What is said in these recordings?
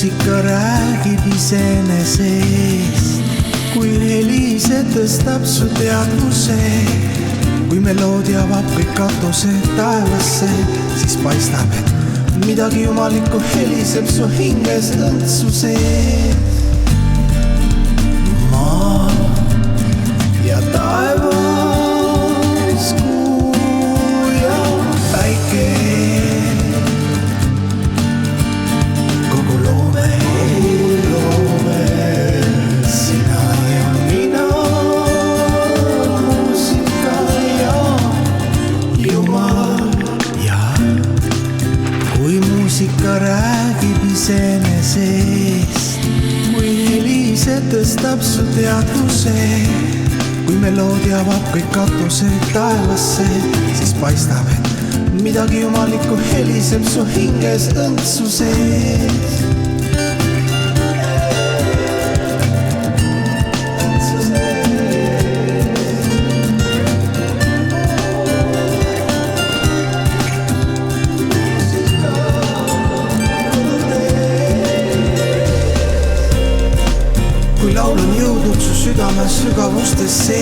muusika räägib iseenesest, kui heli see tõstab su teadvuse. Kui meloodia avab kõik katused taevasse, siis paistab, et midagi jumalikku heliseb su hinges õndsu sees. Maa ja taevas, kuu ja päike, kogu loome, sina ja mina, muusika ja Jumal. Ja kui muusika räägib iseenesest, kui heli see tõstab su teadvuse, kui meloodia avab kõik katused taevasse, siis paistab, et midagi jumalikku heliseb su hinges õndsu sees. Kui laul on jõudnud su südame sügavustesse,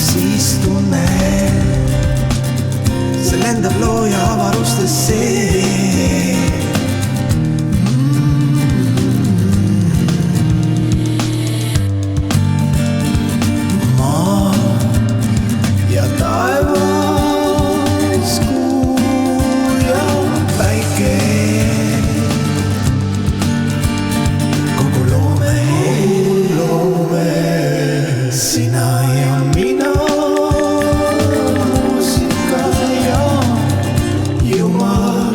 siis tunne, see lendab looja avarustesse. Maa ja taevas, kuu ja päike, sina ja mina, muusika ja Jumal.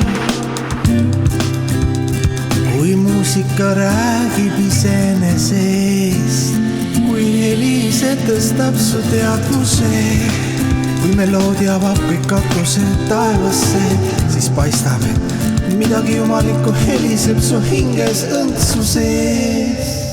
Kui muusika räägib iseenesest, kui heli see tõstab su teadvuse, kui meloodia avab kõik katused taevasse, siis paistab, et midagi jumalikku heliseb su hinges õndsu sees.